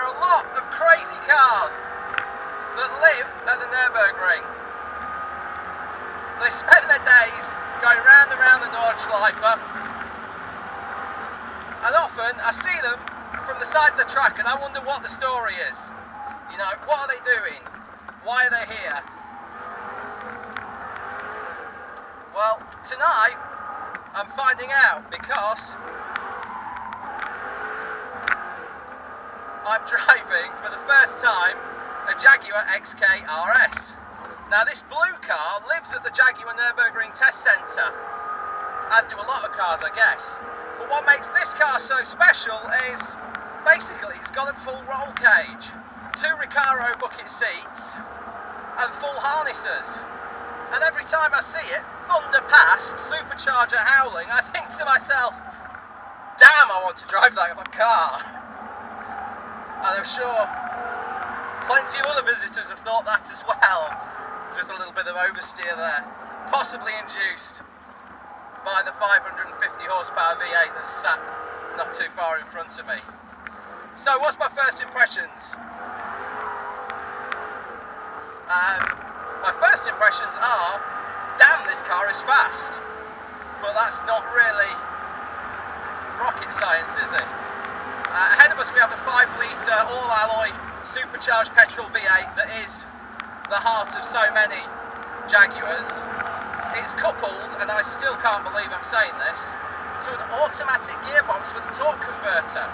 are a lot of crazy cars that live at the Nürburgring. They spend their days going round and round the Nordschleife, and often I see them from the side of the track and I wonder what the story is. You know, what are they doing? Why are they here? Well, tonight I'm finding out because I'm driving for the first time a Jaguar XKR-S. Now this blue car lives at the Jaguar Nürburgring test centre, as do a lot of cars I guess. But what makes this car so special is basically it's got a full roll cage, 2 Recaro bucket seats and full harnesses. And every time I see it thunder past, supercharger howling, I think to myself, damn, I want to drive that car. And I'm sure plenty of other visitors have thought that as well. Just a little bit of oversteer there, possibly induced by the 550 horsepower V8 that's sat not too far in front of me. So what's my first impressions? My first impressions are, damn, this car is fast. But that's not really rocket science, is it? Ahead of us we have the 5-litre all-alloy supercharged petrol V8 that is the heart of so many Jaguars. It's coupled, and I still can't believe I'm saying this, to an automatic gearbox with a torque converter.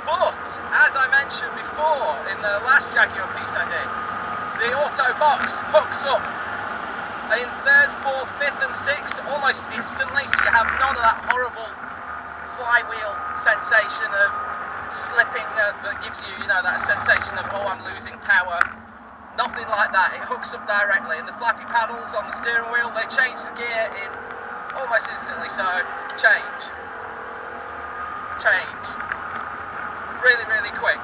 But, as I mentioned before in the last Jaguar piece I did, the auto box hooks up in 3rd, 4th, 5th and 6th almost instantly, so you have none of that horrible flywheel sensation of slipping that gives you, you know, that sensation of, oh, I'm losing power. Nothing like that. It hooks up directly, and the flappy paddles on the steering wheel, they change the gear in almost instantly, so change. Really, really quick.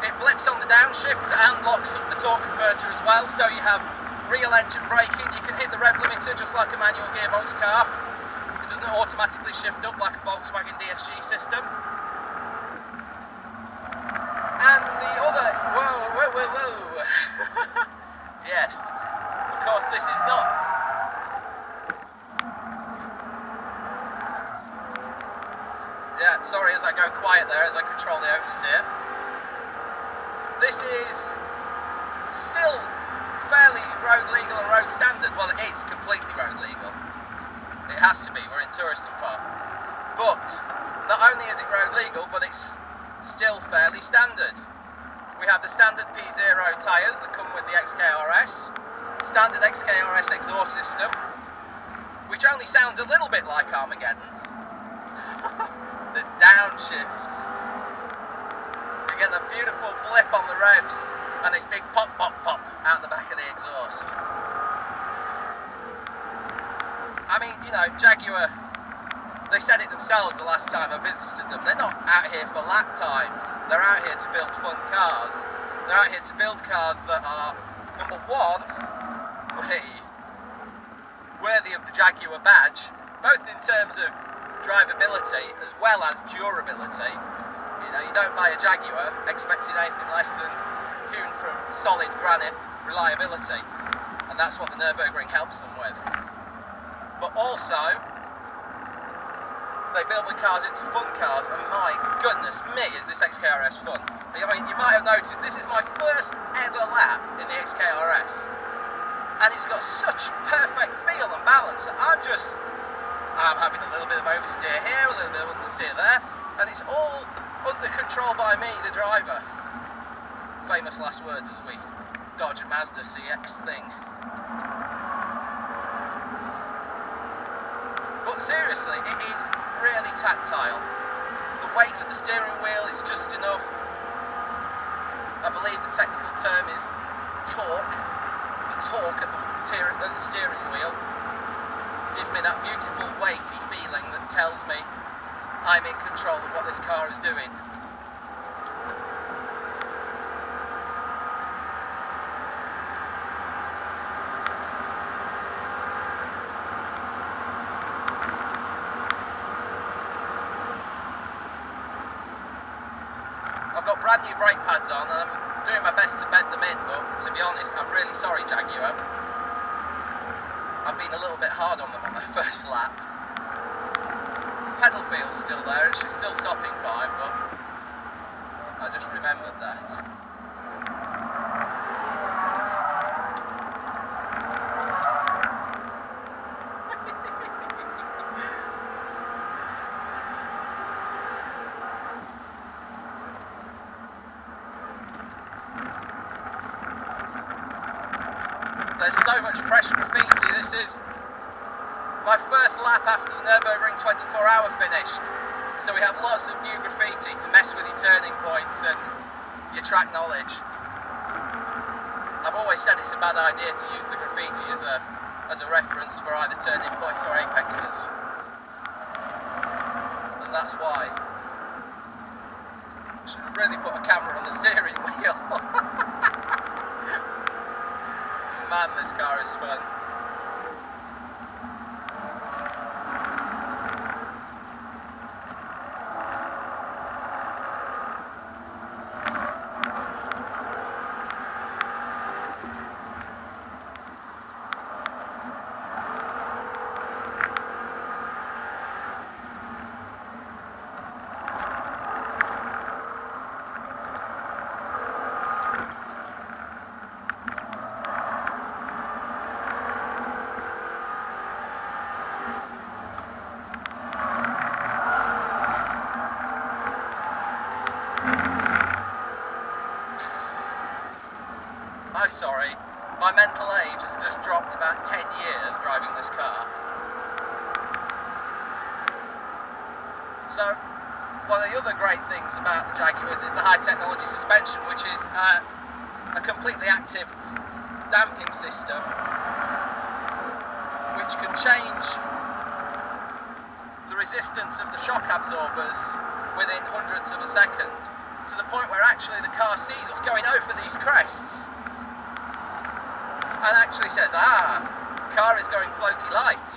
It blips on the downshift and locks up the torque converter as well, so you have real engine braking. You can hit the rev limiter just like a manual gearbox car. It doesn't automatically shift up like a Volkswagen DSG system. And the other, whoa. Yes, of course this is not. Yeah, sorry as I go quiet there as I control the oversteer. This is still fairly road legal and road standard. Well, it is completely road legal. It has to be, we're in Tourism Farm. But not only is it road legal, but it's still fairly standard. We have the standard P0 tyres that come with the XKR-S, standard XKR-S exhaust system, which only sounds a little bit like Armageddon. The downshifts. You get the beautiful blip on the revs and this big pop out the back of the exhaust. I mean, you know, Jaguar, they said it themselves the last time I visited them. They're not out here for lap times. They're out here to build fun cars. They're out here to build cars that are, number one, worthy of the Jaguar badge, both in terms of drivability as well as durability. You know, you don't buy a Jaguar expecting anything less than hewn from solid granite reliability, and that's what the Nürburgring helps them with. But also, they build the cars into fun cars, and my goodness me, is this XKR-S fun. I mean, you might have noticed this is my first ever lap in the XKR-S, and it's got such perfect feel and balance that I'm having a little bit of oversteer here, a little bit of understeer there, and it's all under control by me, the driver. Famous last words as we dodge a Mazda CX thing. But seriously, it is really tactile. The weight of the steering wheel is just enough. I believe the technical term is torque. The torque at the steering wheel gives me that beautiful weighty feeling that tells me I'm in control of what this car is doing. got brand new brake pads on and I'm doing my best to bed them in, but to be honest, I'm really sorry, Jaguar. I've been a little bit hard on them on my first lap. Pedal feel's still there and she's still stopping fine, but I just remembered that. There's so much fresh graffiti. This is my first lap after the Nürburgring 24-hour finished. So we have lots of new graffiti to mess with your turning points and your track knowledge. I've always said it's a bad idea to use the graffiti as a reference for either turning points or apexes. And that's why I should have really put a camera on the steering wheel. Man, this car is fun. I'm sorry, my mental age has just dropped about 10 years driving this car. So, one of the other great things about the Jaguars is the high technology suspension, which is a completely active damping system which can change the resistance of the shock absorbers within hundredths of a second, to the point where actually the car sees us going over these crests and actually says, car is going floaty light,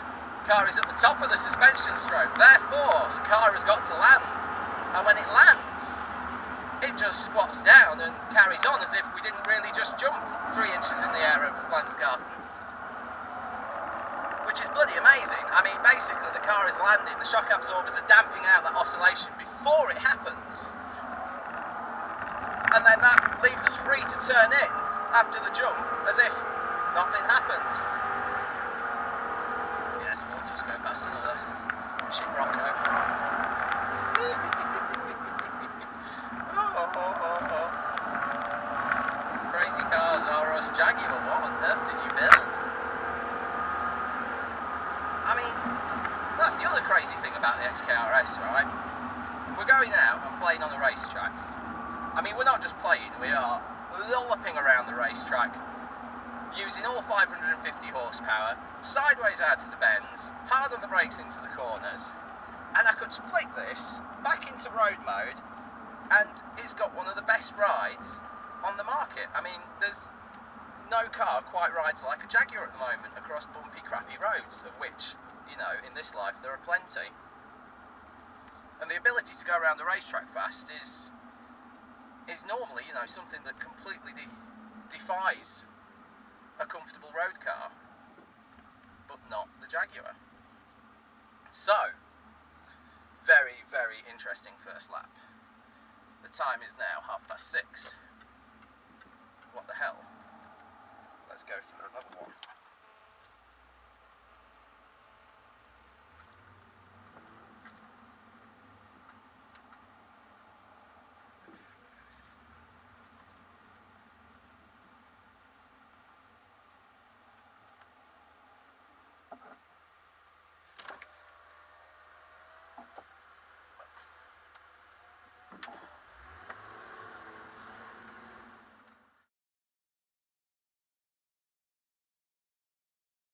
car is at the top of the suspension stroke, therefore the car has got to land. And when it lands, it just squats down and carries on as if we didn't really just jump 3 inches in the air over Flansgarten. Which is bloody amazing. I mean, basically the car is landing, the shock absorbers are damping out that oscillation before it happens. And then that leaves us free to turn in after the jump as if nothing happened. Yes, we'll just go past another shit Rocco. Crazy cars are us. Jaguar, what on earth did you build? I mean, that's the other crazy thing about the XKR-S, right? We're going out and playing on a racetrack. I mean, we're not just playing, we are lolloping around the racetrack, using all 550 horsepower, sideways out to the bends, hard on the brakes into the corners, and I could flick this back into road mode, and it's got one of the best rides on the market. I mean, there's no car quite rides like a Jaguar at the moment across bumpy, crappy roads, of which, you know, in this life there are plenty. And the ability to go around the racetrack fast is normally, you know, something that completely defies a comfortable road car, but not the Jaguar. So, very, very interesting first lap. The time is now 6:30. What the hell? Let's go for another one.